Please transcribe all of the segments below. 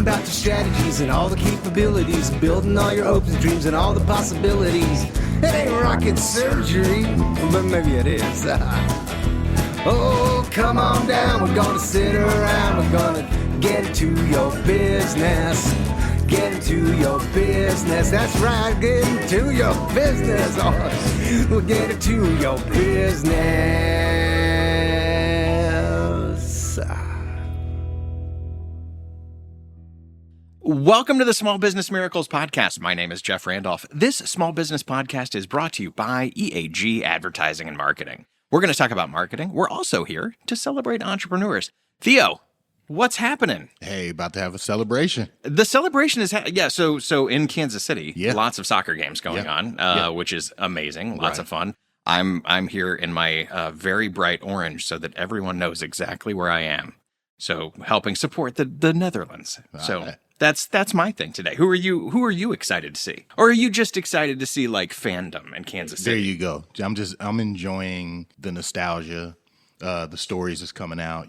talking about your strategies and all the capabilities, building all your hopes and dreams and all the possibilities. It ain't rocket surgery, but maybe it is. Oh, come on down, we're gonna sit around, we're gonna get into your business. Get into your business, that's right, get into your business. Oh, we'll get into your business. Welcome to the Small Business Miracles Podcast. My name is Jeff Randolph. This small business podcast is brought to you by EAG Advertising and Marketing. We're going to talk about marketing. We're also here to celebrate entrepreneurs. Theo, what's happening? Hey, about to have a celebration. The celebration is, so in Kansas City, lots of soccer games going on, which is amazing, lots of fun. I'm here in my very bright orange so that everyone knows exactly where I am. So helping support the Netherlands. So that's my thing today. Who are you excited to see? Or are you just excited to see like fandom in Kansas City? There you go. I'm enjoying the nostalgia, the stories that's coming out,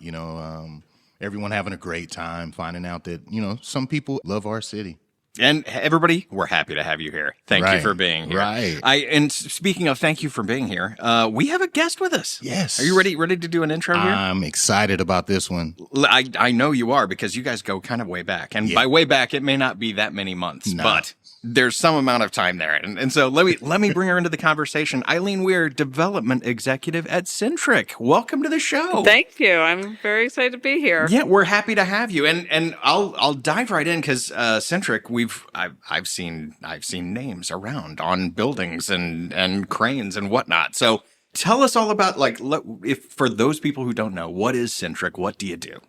everyone having a great time, finding out that, some people love our city. And everybody, we're happy to have you here. Thank you for being here. Right. And speaking of thank you for being here, we have a guest with us. Yes. Are you ready to do an intro here? I'm excited about this one. I know you are because you guys go kind of way back. And by way back, it may not be that many months, but there's some amount of time there. And so let me bring her into the conversation. Eileen Weir, Development Executive at Centric. Welcome to the show. Thank you. I'm very excited to be here. Yeah, we're happy to have you. And I'll dive right in because Centric, I've seen names around on buildings and cranes and whatnot. So tell us all about if for those people who don't know, what is Centric? What do you do?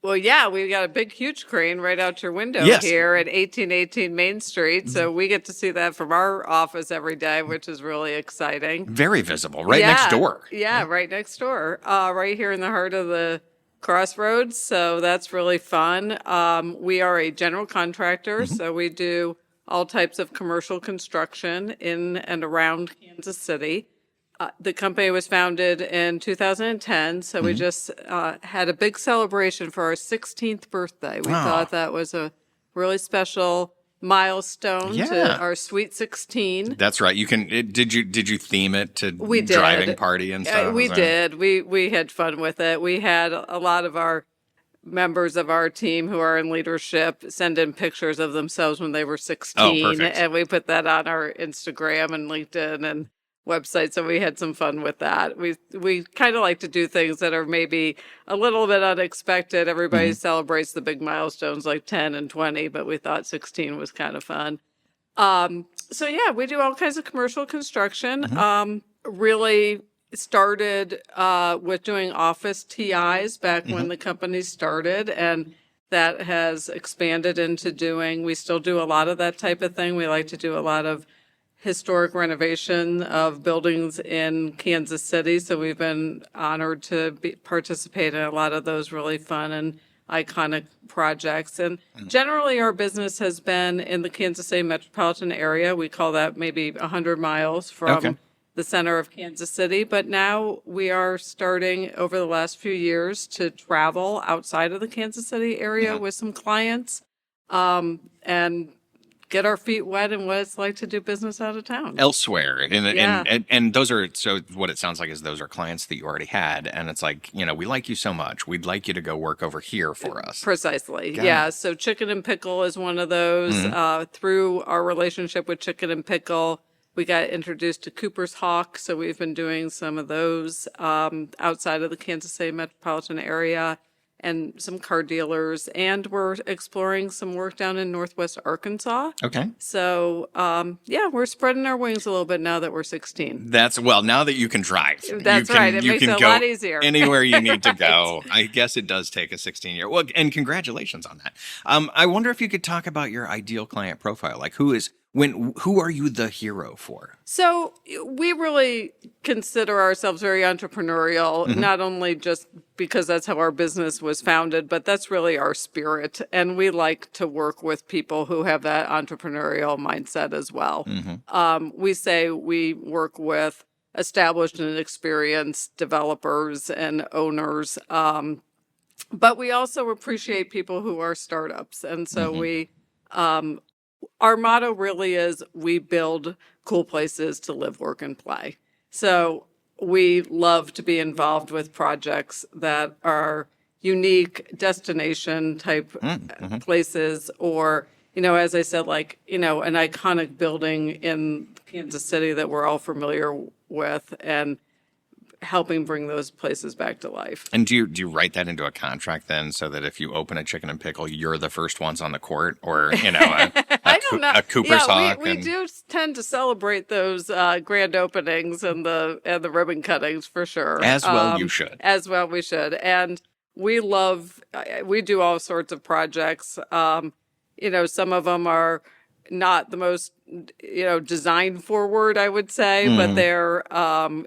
Well, we've got a big, huge crane right out your window here at 1818 Main Street. So we get to see that from our office every day, which is really exciting. Very visible, right next door. Yeah, right next door, right here in the heart of the crossroads. So that's really fun. We are a general contractor, so we do all types of commercial construction in and around Kansas City. The company was founded in 2010, so we just had a big celebration for our 16th birthday. We thought that was a really special milestone to our Sweet 16. That's right. Did you theme it to driving party and stuff? We did. We had fun with it. We had a lot of our members of our team who are in leadership send in pictures of themselves when they were 16, and we put that on our Instagram and LinkedIn and website, so we had some fun with that. We kind of like to do things that are maybe a little bit unexpected. Everybody celebrates the big milestones like 10 and 20, but we thought 16 was kind of fun. We do all kinds of commercial construction. Really started with doing office TIs back when the company started, and that has expanded into we still do a lot of that type of thing. We like to do a lot of historic renovation of buildings in Kansas City. So we've been honored to participate in a lot of those really fun and iconic projects. And generally our business has been in the Kansas City metropolitan area. We call that maybe 100 miles from the center of Kansas City. But now we are starting over the last few years to travel outside of the Kansas City area with some clients and get our feet wet in what it's like to do business out of town. Elsewhere. And those are, so what it sounds like is those are clients that you already had. And it's like, we like you so much. We'd like you to go work over here for us. Precisely. Yeah. So Chicken and Pickle is one of those. Through our relationship with Chicken and Pickle, we got introduced to Cooper's Hawk. So we've been doing some of those outside of the Kansas City metropolitan area. And some car dealers, and we're exploring some work down in Northwest Arkansas. Okay. So, we're spreading our wings a little bit now that we're 16. Now that you can drive. That's right. It makes it a lot easier. Anywhere you need to go. I guess it does take a 16-year. Well, and congratulations on that. I wonder if you could talk about your ideal client profile. Like who are you the hero for? So we really consider ourselves very entrepreneurial, not only just because that's how our business was founded, but that's really our spirit. And we like to work with people who have that entrepreneurial mindset as well. We say we work with established and experienced developers and owners But we also appreciate people who are startups. And so our motto really is we build cool places to live, work, and play. So we love to be involved with projects that are unique destination type places, or, as I said, like, an iconic building in Kansas City that we're all familiar with, and helping bring those places back to life. And do you write that into a contract then, so that if you open a Chicken and Pickle, you're the first ones on the court, or I don't know. A Cooper's Hawk? We do tend to celebrate those grand openings and the ribbon cuttings for sure. As well, you should. As well, we should. And we do all sorts of projects. Some of them are not the most design forward, I would say, but they're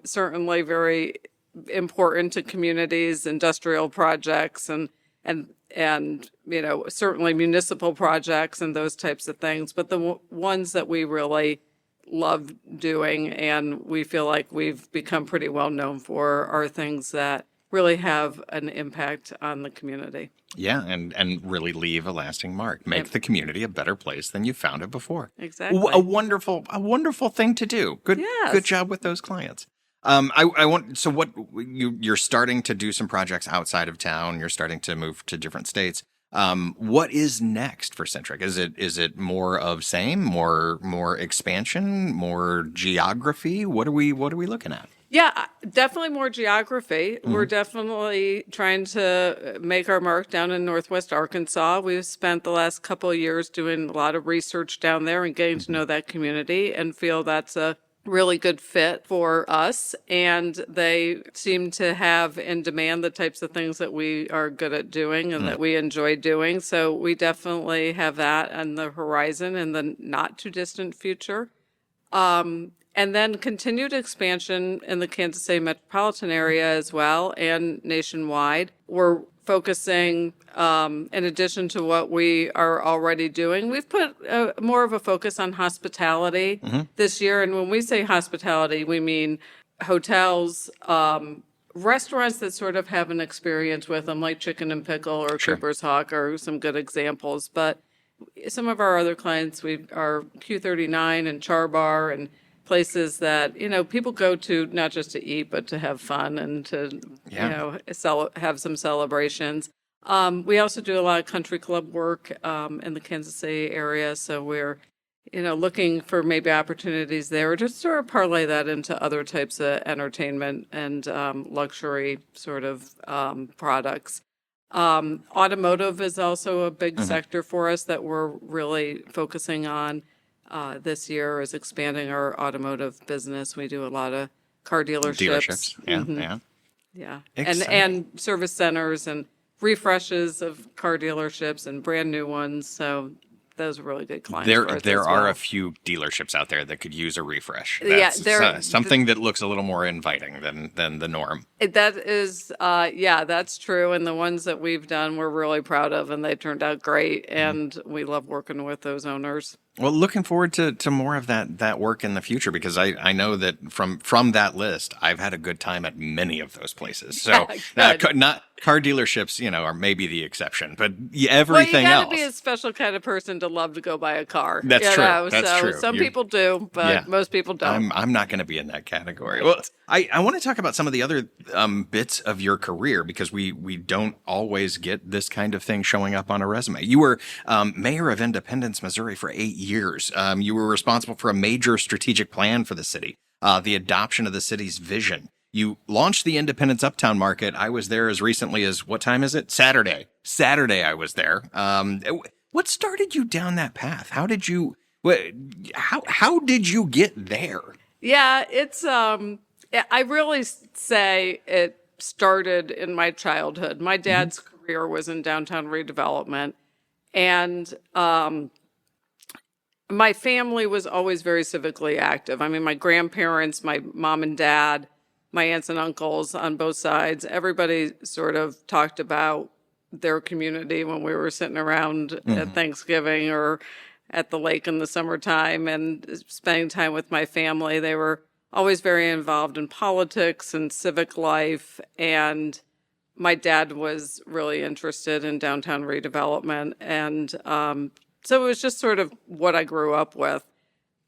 certainly very important to communities, industrial projects, and certainly municipal projects and those types of things. But the ones that we really love doing and we feel like we've become pretty well known for are things that really have an impact on the community. Yeah, and really leave a lasting mark. Make the community a better place than you found it before. Exactly. A wonderful thing to do. Good job with those clients. You're starting to do some projects outside of town. You're starting to move to different states. What is next for Centric? Is it more of same, more expansion, more geography? What are we looking at? Yeah, definitely more geography. We're definitely trying to make our mark down in Northwest Arkansas. We've spent the last couple of years doing a lot of research down there and getting to know that community, and feel that's a really good fit for us. And they seem to have in demand the types of things that we are good at doing and that we enjoy doing. So we definitely have that on the horizon in the not too distant future. And then continued expansion in the Kansas City metropolitan area as well, and nationwide. We're focusing, in addition to what we are already doing, we've put more of a focus on hospitality this year. And when we say hospitality, we mean hotels, restaurants that sort of have an experience with them, like Chicken and Pickle or Cooper's Hawk are some good examples. But some of our other clients, are Q39 and Char Bar, and places that people go to not just to eat but to have fun and to have some celebrations. We also do a lot of country club work in the Kansas City area, so we're looking for maybe opportunities there, just sort of parlay that into other types of entertainment and luxury sort of products. Automotive is also a big sector for us that we're really focusing on. This year is expanding our automotive business. We do a lot of car dealerships. Yeah. And service centers and refreshes of car dealerships and brand new ones. So those are really good clients. There are a few dealerships out there that could use a refresh. That's something that looks a little more inviting than the norm. That is, that's true. And the ones that we've done, we're really proud of, and they turned out great. And we love working with those owners. Well, looking forward to more of that work in the future, because I know that from that list, I've had a good time at many of those places. So not car dealerships, are maybe the exception, but everything else. You got to be a special kind of person to love to go buy a car. That's true. That's true. Some people do, but most people don't. I'm not going to be in that category. Well, I want to talk about some of the other bits of your career, because we don't always get this kind of thing showing up on a resume. You were mayor of Independence, Missouri for 8 years. You were responsible for a major strategic plan for the city, the adoption of the city's vision. You launched the Independence Uptown Market. I was there as recently as, what time is it? Saturday I was there. What started you down that path? How did you get there? Yeah, it's I really say it started in my childhood. My dad's career was in downtown redevelopment, and my family was always very civically active. I mean, my grandparents, my mom and dad, my aunts and uncles on both sides, everybody sort of talked about their community when we were sitting around at Thanksgiving or at the lake in the summertime and spending time with my family. They were always very involved in politics and civic life. And my dad was really interested in downtown redevelopment. And so it was just sort of what I grew up with.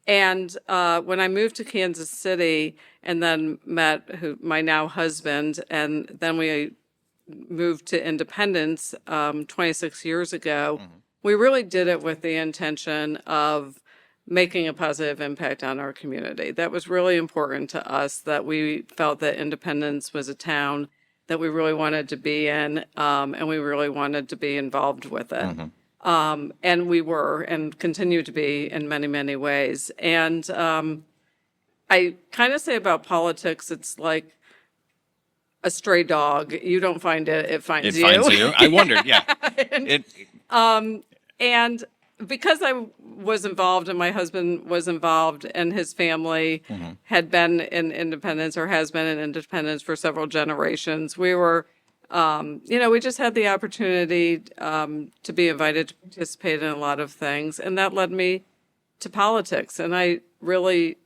And when I moved to Kansas City and then met my now husband, and then we moved to Independence 26 years ago, we really did it with the intention of making a positive impact on our community. That was really important to us, that we felt that Independence was a town that we really wanted to be in, and we really wanted to be involved with it. And we were and continue to be in many, many ways. And I kind of say about politics, it's like a stray dog. You don't find it, it finds you. It finds you. I wondered, yeah. And because I was involved and my husband was involved and his family had been in Independence or has been in Independence for several generations, we were, we just had the opportunity to be invited to participate in a lot of things. And that led me to politics. And I really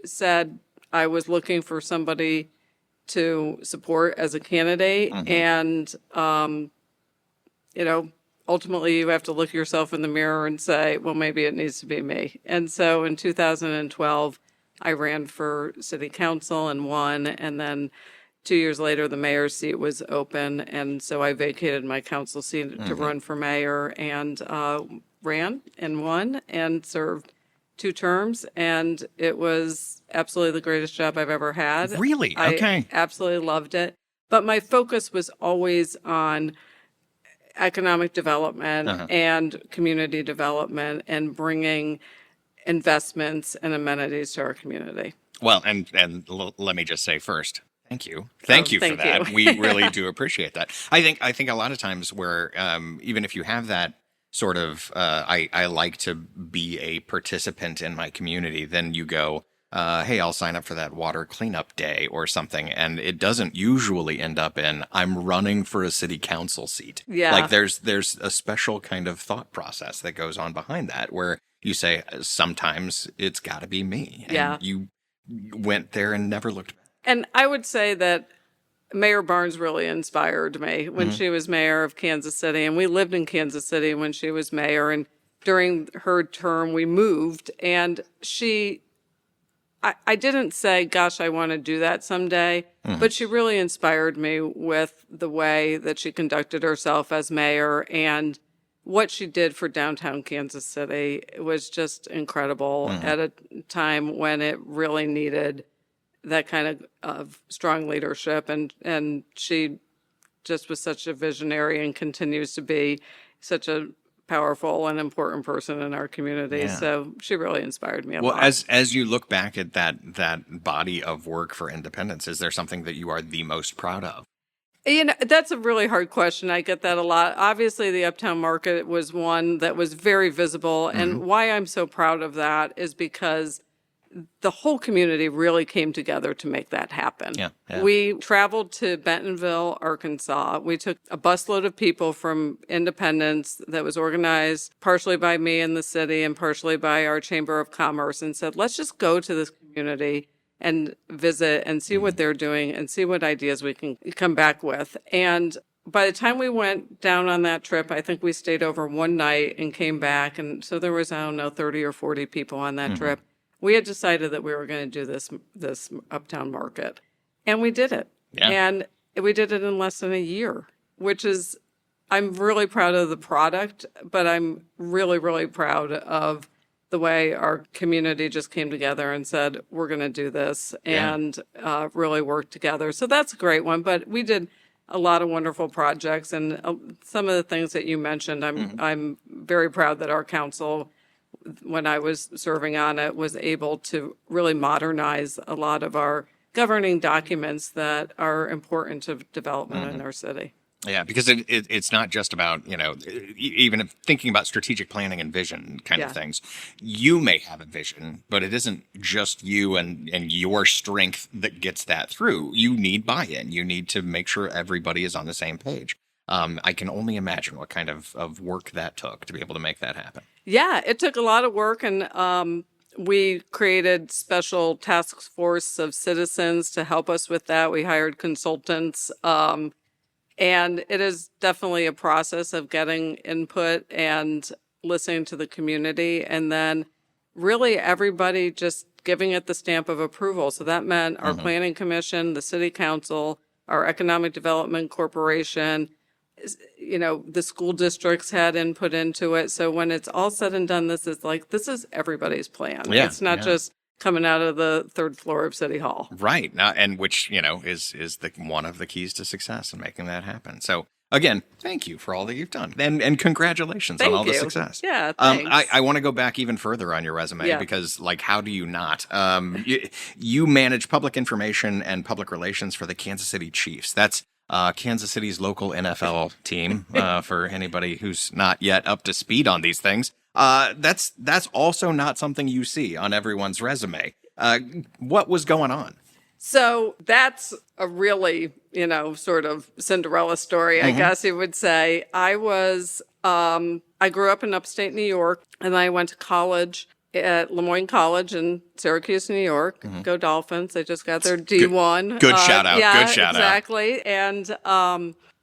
said I was looking for somebody to support as a candidate. And, ultimately you have to look yourself in the mirror and say, well, maybe it needs to be me. And so in 2012, I ran for city council and won. And then 2 years later, the mayor's seat was open. And so I vacated my council seat to run for mayor and ran and won and served 2 terms. And it was absolutely the greatest job I've ever had. Really? Okay. I absolutely loved it. But my focus was always on economic development and community development and bringing investments and amenities to our community. Well, and let me just say first, thank you. Thank you for that. We really do appreciate that. I think a lot of times where even if you have that sort of I like to be a participant in my community, then you go, hey, I'll sign up for that water cleanup day or something. And it doesn't usually end up in, I'm running for a city council seat. Yeah. Like there's a special kind of thought process that goes on behind that where you say, sometimes it's got to be me. And you went there and never looked back. And I would say that Mayor Barnes really inspired me when she was mayor of Kansas City. And we lived in Kansas City when she was mayor. And during her term, we moved. And I didn't say, gosh, I want to do that someday, but she really inspired me with the way that she conducted herself as mayor and what she did for downtown Kansas City. It was just incredible at a time when it really needed that kind of strong leadership. And she just was such a visionary and continues to be such a powerful and important person in our community. Yeah. So she really inspired me a lot. Well, as you look back at that body of work for Independence, is there something that you are the most proud of? That's a really hard question. I get that a lot. Obviously, the Uptown Market was one that was very visible. And why I'm so proud of that is because the whole community really came together to make that happen. Yeah. We traveled to Bentonville, Arkansas. We took a busload of people from Independence that was organized partially by me in the city and partially by our Chamber of Commerce and said, let's just go to this community and visit and see what they're doing and see what ideas we can come back with. And by the time we went down on that trip, I think we stayed over one night and came back. And so there was, 30 or 40 people on that trip. We had decided that we were going to do this Uptown Market, and we did it. Yeah. And we did it in less than a year, which is, I'm really proud of the product, but I'm really, really proud of the way our community just came together and said, we're going to do this and really work together. So that's a great one. But we did a lot of wonderful projects, and some of the things that you mentioned, I'm very proud that our council, when I was serving on it, was able to really modernize a lot of our governing documents that are important to development in our city. Yeah, because it's not just about, even if thinking about strategic planning and vision kind of things. You may have a vision, but it isn't just you and your strength that gets that through. You need buy-in. You need to make sure everybody is on the same page. I can only imagine what kind of work that took to be able to make that happen. Yeah, it took a lot of work, and we created special task force of citizens to help us with that. We hired consultants. And it is definitely a process of getting input and listening to the community, and then really everybody just giving it the stamp of approval. So that meant our planning commission, the city council, our economic development corporation, the school districts had input into it. So when it's all said and done, this is everybody's plan. Yeah, it's not just coming out of the third floor of City Hall. Right. Now, and which, is one of the keys to success in making that happen. So again, thank you for all that you've done, and congratulations on all the success. Yeah, thanks. I want to go back even further on your resume because, how do you not? You manage public information and public relations for the Kansas City Chiefs. That's Kansas City's local NFL team. For anybody who's not yet up to speed on these things, that's also not something you see on everyone's resume. What was going on? So that's a really, sort of Cinderella story, I guess you would say. I grew up in upstate New York, and I went to college at Lemoyne College in Syracuse, New York. Go Dolphins. They just got their D1. Good shout out. Yeah, good shout exactly. And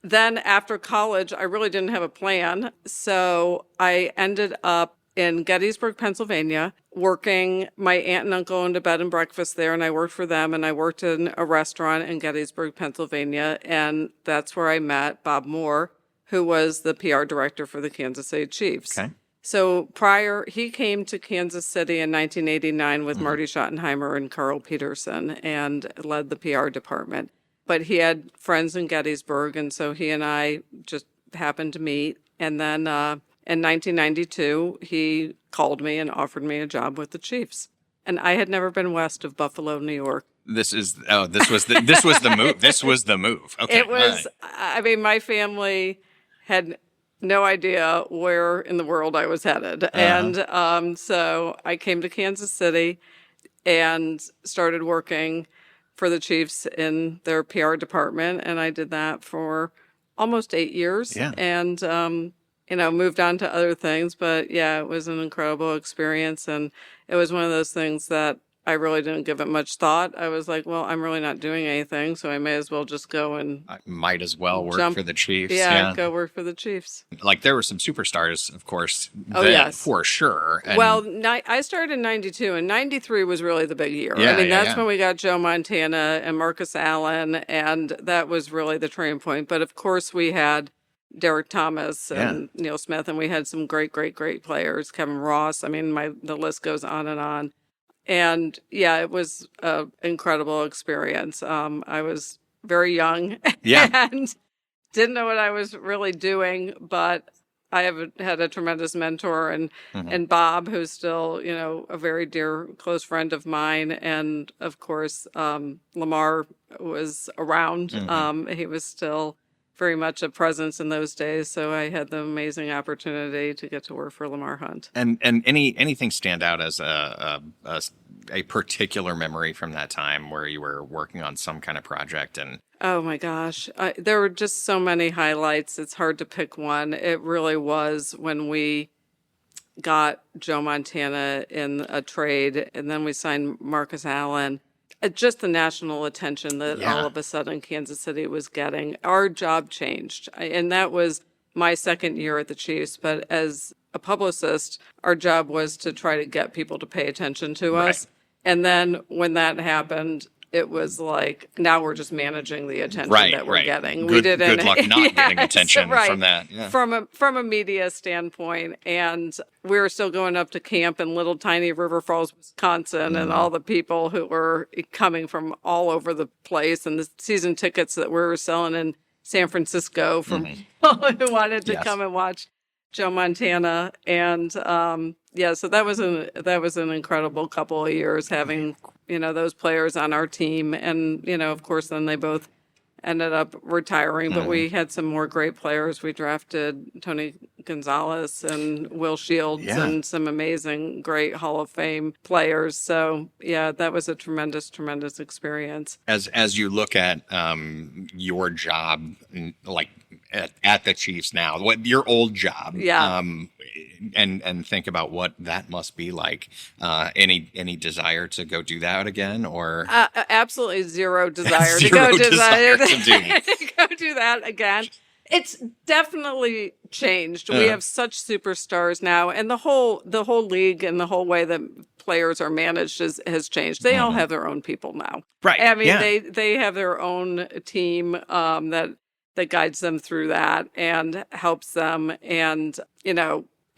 then after college, I really didn't have a plan. So I ended up in Gettysburg, Pennsylvania, working. My aunt and uncle owned a bed and breakfast there, and I worked for them, and I worked in a restaurant in Gettysburg, Pennsylvania, and that's where I met Bob Moore, who was the PR director for the Kansas City Chiefs. Okay. So he came to Kansas City in 1989 with Marty Schottenheimer and Carl Peterson and led the PR department. But he had friends in Gettysburg, and so he and I just happened to meet, and then in 1992, he called me and offered me a job with the Chiefs. And I had never been west of Buffalo, New York. This was the move. This was the move. Okay. It was, my family had no idea where in the world I was headed. And so I came to Kansas City and started working for the Chiefs in their PR department. And I did that for almost 8 years. Yeah. And, moved on to other things, but yeah, it was an incredible experience. And it was one of those things that I really didn't give it much thought. I was like, well, I'm really not doing anything, so I may as well just go and I might as well work for the Chiefs. Yeah, go work for the Chiefs. There were some superstars, of course. Yes. For sure. And I started in 92, and 93 was really the big year. Yeah, that's when we got Joe Montana and Marcus Allen, and that was really the turning point. But of course, we had Derek Thomas and Neil Smith, and we had some great, great, great players. Kevin Ross. The list goes on and on. And yeah, it was an incredible experience. I was very young and didn't know what I was really doing, but I have had a tremendous mentor and Bob, who's still, a very dear, close friend of mine. And of course, Lamar was around. He was still very much a presence in those days. So I had the amazing opportunity to get to work for Lamar Hunt. And anything stand out as a particular memory from that time where you were working on some kind of project? And oh my gosh, there were just so many highlights. It's hard to pick one. It really was when we got Joe Montana in a trade, and then we signed Marcus Allen. Just the national attention that all of a sudden Kansas City was getting. Our job changed. And that was my second year at the Chiefs. But as a publicist, our job was to try to get people to pay attention to us. And then when that happened, it was like, now we're just managing the attention that we're getting. Good luck not getting attention from that. Yeah. From a media standpoint. And we were still going up to camp in little tiny River Falls, Wisconsin, and all the people who were coming from all over the place, and the season tickets that we were selling in San Francisco from people who wanted to come and watch Joe Montana. And so that was an incredible couple of years having those players on our team. And, of course, then they both ended up retiring, but we had some more great players. We drafted Tony Gonzalez and Will Shields and some amazing, great Hall of Fame players. So, yeah, that was a tremendous, tremendous experience. As you look at your job, at the Chiefs now, what your old job, Yeah. And think about what that must be like. Any desire to go do that again, or Absolutely zero desire to Zero go do desire that. to do. Go do that again. It's definitely changed. We have such superstars now, and the whole league and the whole way that players are managed has changed. They all have their own people now. Right. I mean, Yeah. they have their own team that guides them through that and helps them. And,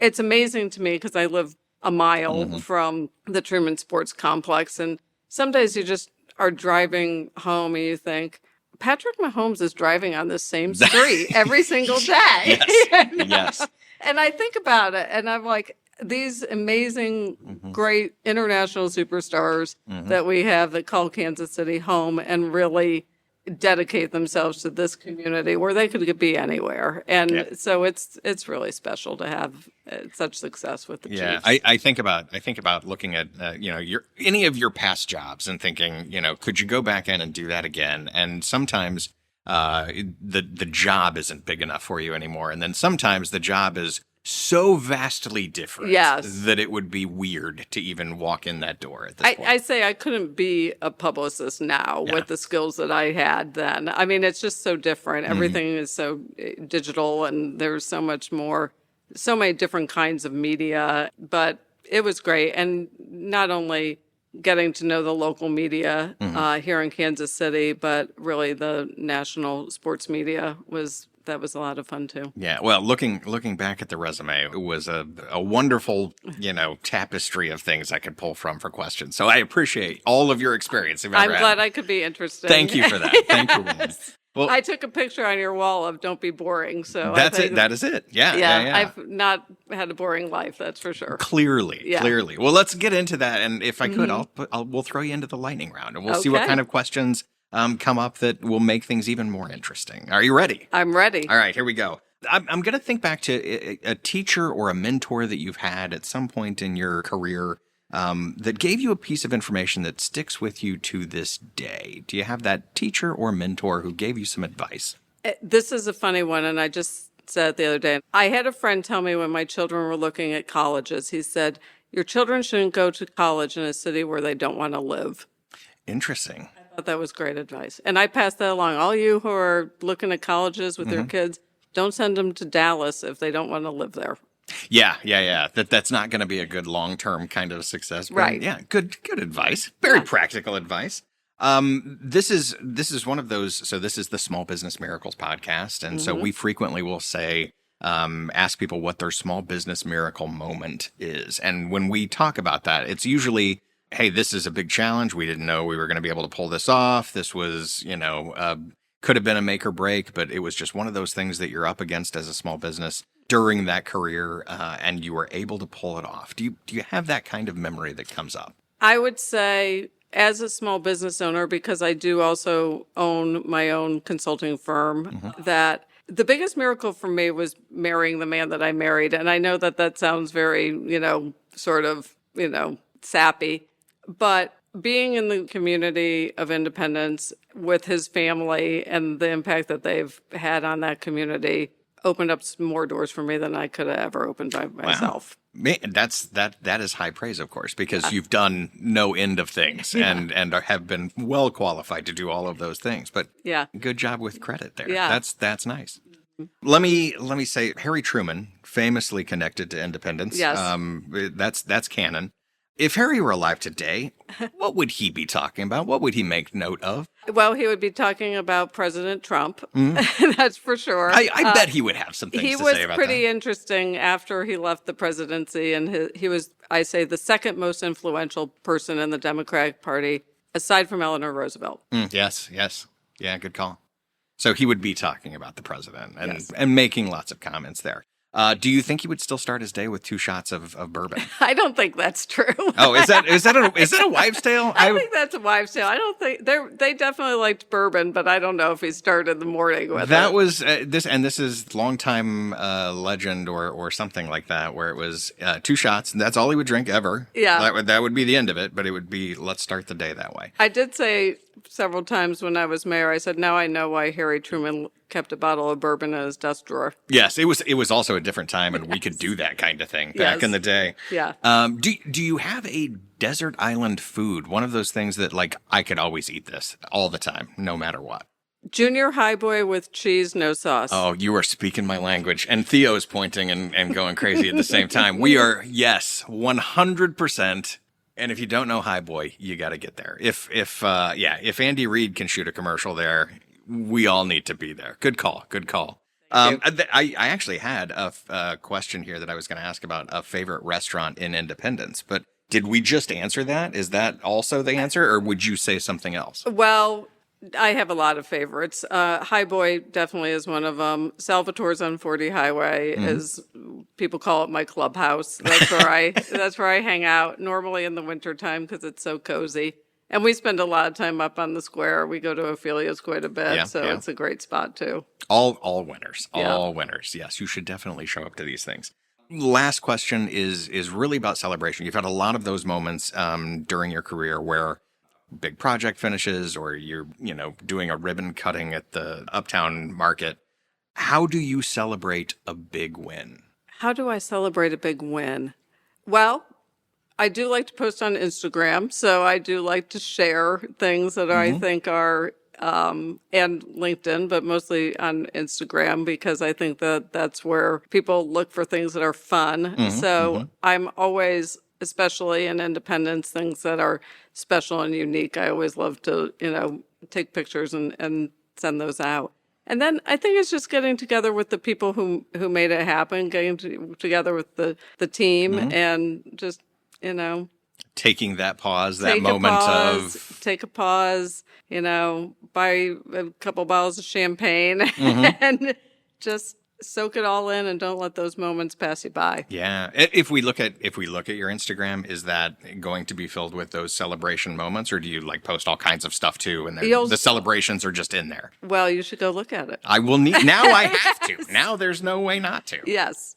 it's amazing to me because I live a mile from the Truman Sports Complex. And some days you just are driving home and you think, Patrick Mahomes is driving on the same street every single day. Yes. Yes. And I think about it and I'm like, these amazing, great international superstars that we have that call Kansas City home and really dedicate themselves to this community where they could be anywhere. And so it's really special to have such success with the Chiefs. I think about looking at any of your past jobs and thinking, could you go back in and do that again? And sometimes the job isn't big enough for you anymore, and then sometimes the job is so vastly different that it would be weird to even walk in that door at this point. I say I couldn't be a publicist now with the skills that I had then. I mean, it's just so different. Everything is so digital and there's so much more, so many different kinds of media, but it was great. And not only getting to know the local media here in Kansas City, but really the national sports media that was a lot of fun too. Yeah. Well, looking back at the resume, it was a wonderful, tapestry of things I could pull from for questions. So I appreciate all of your experience. I'm glad I could be interesting. Thank you for that. Thank you. Well, I took a picture on your wall of "Don't be boring." So that's it. That is it. Yeah. I've not had a boring life. That's for sure. Clearly. Well, let's get into that. And if I could, we'll throw you into the lightning round, and we'll see what kind of questions come up that will make things even more interesting. Are you ready? I'm ready. All right, here we go. I'm going to think back to a teacher or a mentor that you've had at some point in your career that gave you a piece of information that sticks with you to this day. Do you have that teacher or mentor who gave you some advice? This is a funny one, and I just said it the other day. I had a friend tell me when my children were looking at colleges, he said, your children shouldn't go to college in a city where they don't want to live. Interesting. I thought that was great advice. And I pass that along. All you who are looking at colleges with your kids, don't send them to Dallas if they don't want to live there. Yeah. That's not going to be a good long-term kind of success. But right. Yeah, good advice. Very practical advice. This is one of those. So this is the Small Business Miracles podcast. And so we frequently will say, ask people what their small business miracle moment is. And when we talk about that, it's usually, hey, this is a big challenge. We didn't know we were going to be able to pull this off. This was, could have been a make or break, but it was just one of those things that you're up against as a small business during that career, and you were able to pull it off. Do you have that kind of memory that comes up? I would say as a small business owner, because I do also own my own consulting firm, that the biggest miracle for me was marrying the man that I married. And I know that sounds very, sappy, but being in the community of Independence with his family and the impact that they've had on that community opened up more doors for me than I could have ever opened by myself. Wow. That is high praise, of course, because you've done no end of things and have been well qualified to do all of those things. But good job with credit there. Yeah. That's nice. Let me say, Harry Truman, famously connected to Independence. Yes. That's canon. If Harry were alive today, what would he be talking about? What would he make note of? Well, he would be talking about President Trump. That's for sure. I bet he would have some things to say about that. He was pretty interesting after he left the presidency, and he was, I say, the second most influential person in the Democratic Party, aside from Eleanor Roosevelt. Yes. Yeah, good call. So he would be talking about the president and making lots of comments there. Do you think he would still start his day with 2 shots of bourbon? I don't think that's true. Oh, is that a wives' tale? I think that's a wives' tale. I don't think they definitely liked bourbon, but I don't know if he started the morning with that. It. Was this, and this is longtime legend or something like that, where it was 2 shots, and that's all he would drink ever. Yeah, that would be the end of it. But it would be, let's start the day that way. I did say several times when I was mayor, I said, now I know why Harry Truman kept a bottle of bourbon in his desk drawer. Yes, it was also a different time, and we could do that kind of thing back in the day. Yeah. Do you have a desert island food? One of those things that, like, I could always eat this all the time, no matter what. Junior Highboy with cheese, no sauce. Oh, you are speaking my language. And Theo is pointing and going crazy at the same time. We are, yes, 100%. And if you don't know Highboy, you got to get there. If Andy Reid can shoot a commercial there, we all need to be there. Good call. I actually had a question here that I was going to ask about a favorite restaurant in Independence, but did we just answer that? Is that also the answer, or would you say something else? Well, I have a lot of favorites. Highboy definitely is one of them. Salvatore's on 40 Highway is, people call it my clubhouse. That's where I hang out, normally in the wintertime because it's so cozy. And we spend a lot of time up on the square. We go to Ophelia's quite a bit, it's a great spot too. All winners. All winners. Yes, you should definitely show up to these things. Last question is really about celebration. You've had a lot of those moments during your career where big project finishes, or you're, doing a ribbon cutting at the Uptown Market. How do you celebrate a big win? How do I celebrate a big win? Well, I do like to post on Instagram, so I do like to share things that I think are, and LinkedIn, but mostly on Instagram, because I think that that's where people look for things that are fun. I'm always, especially in Independence, things that are special and unique. I always love to, take pictures and send those out. And then I think it's just getting together with the people who made it happen, getting together with the team and just, taking that pause, that moment of... Take a pause, buy a couple bottles of champagne and just soak it all in and don't let those moments pass you by. Yeah. If we look at your Instagram, is that going to be filled with those celebration moments, or do you post all kinds of stuff too, and the celebrations are just in there? Well, you should go look at it. I will need. Now I have to. Now there's no way not to. Yes.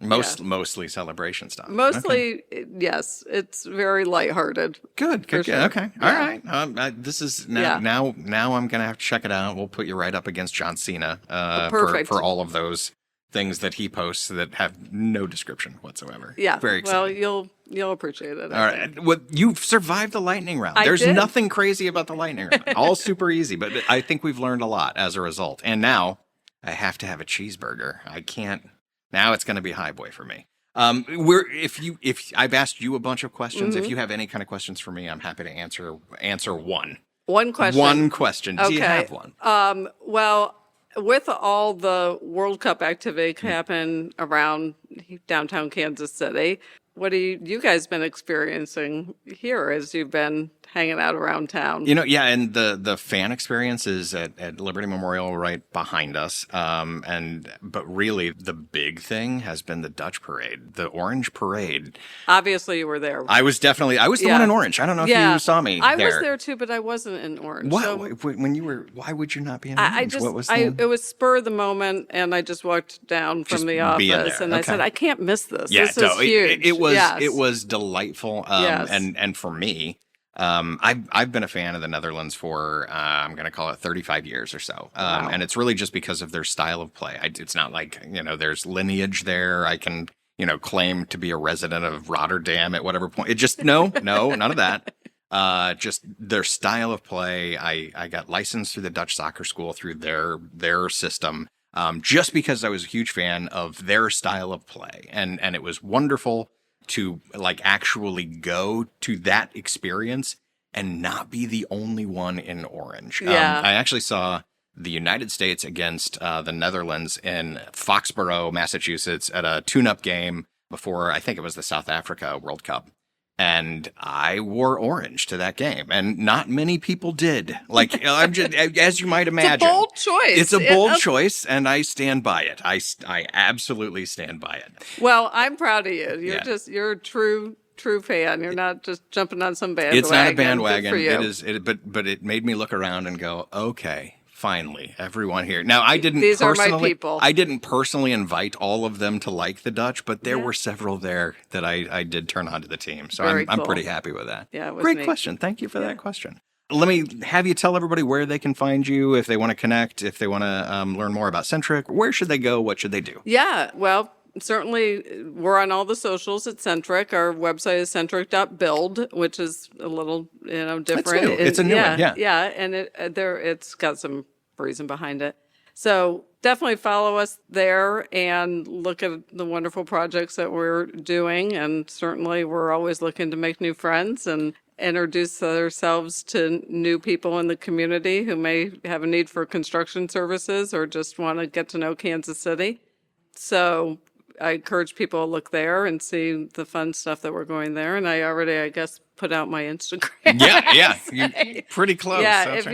Mostly celebration stuff. Mostly, yes. It's very lighthearted. Good. Sure. Okay. All right. This is now. Now I'm gonna have to check it out. We'll put you right up against John Cena for all of those things that he posts that have no description whatsoever. Yeah. Very exciting. Well, you'll appreciate it. All right. Well, you've survived the lightning round. There's nothing crazy about the lightning round. All super easy, but I think we've learned a lot as a result. And now I have to have a cheeseburger. I can't. Now it's going to be Highboy for me. If I've asked you a bunch of questions, if you have any kind of questions for me, I'm happy to answer one. One question. One question. Do you have one? Well, with all the World Cup activity happen around downtown Kansas City, what have you guys been experiencing here as you've been hanging out around town? And the fan experience is at Liberty Memorial right behind us. But really the big thing has been the Dutch Parade, the Orange Parade. Obviously you were there. I was the one in orange. I don't know if you saw me I was there too, but I wasn't in orange. What? So when you were, why would you not be in orange? It was spur of the moment, and I just walked down from the office and I said, I can't miss this. Yeah, this is huge. It was delightful. And for me, I've been a fan of the Netherlands for I'm going to call it 35 years or so, and it's really just because of their style of play. It's not like there's lineage there. I can claim to be a resident of Rotterdam at whatever point. It just no, none of that. Just their style of play. I got licensed through the Dutch soccer school through their system, just because I was a huge fan of their style of play, and it was wonderful to actually go to that experience and not be the only one in orange. Yeah. I actually saw the United States against the Netherlands in Foxborough, Massachusetts at a tune-up game before, I think it was the South Africa World Cup. And I wore orange to that game, and not many people did. I'm just, as you might imagine, it's a bold choice. It's a bold choice, and I stand by it. I absolutely stand by it. Well, I'm proud of you. You're a true fan. You're not just jumping on some bandwagon. It's not a bandwagon. Good for you. It is. But it made me look around and go, okay. Finally, everyone here. Now, These are my people. I didn't personally invite all of them to like the Dutch, but there were several there that I did turn onto the team. So I'm pretty happy with that. Yeah, it was Great neat. question. Thank you for that question. Let me have you tell everybody where they can find you if they want to connect, if they want to learn more about Centric. Where should they go? What should they do? Yeah, well, certainly we're on all the socials at Centric. Our website is centric.build, which is a little, different. It's a new one, yeah. Yeah, and it's got some reason behind it. So definitely follow us there and look at the wonderful projects that we're doing. And certainly we're always looking to make new friends and introduce ourselves to new people in the community who may have a need for construction services or just want to get to know Kansas City. So I encourage people to look there and see the fun stuff that we're going there. And I already, I guess, put out my Instagram. Yeah. You're pretty close. Yeah, if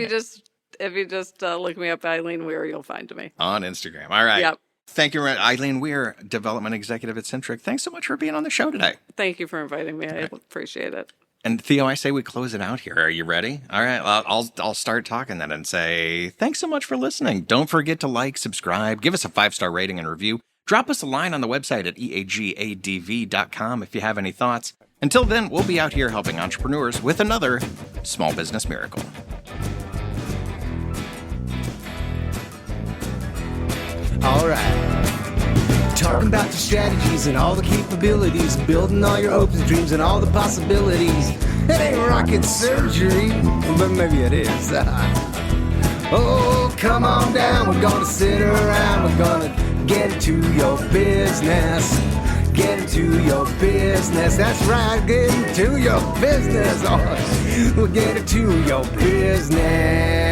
you just look me up, Eileen Weir, you'll find me. On Instagram. All right. Yep. Thank you, Eileen Weir, Development Executive at Centric. Thanks so much for being on the show today. Thank you for inviting me. I appreciate it. And Theo, I say we close it out here. Are you ready? All right. I'll start talking then and say thanks so much for listening. Don't forget to like, subscribe, give us a 5-star rating and review. Drop us a line on the website at eagadv.com if you have any thoughts. Until then, we'll be out here helping entrepreneurs with another Small Business Miracle. All right. Talking about the strategies and all the capabilities, building all your hopes and dreams and all the possibilities. It ain't rocket surgery, but maybe it is. Oh, come on down, we're gonna sit around, we're gonna get into your business. Get into your business, that's right, get into your business. Oh, we'll get into your business.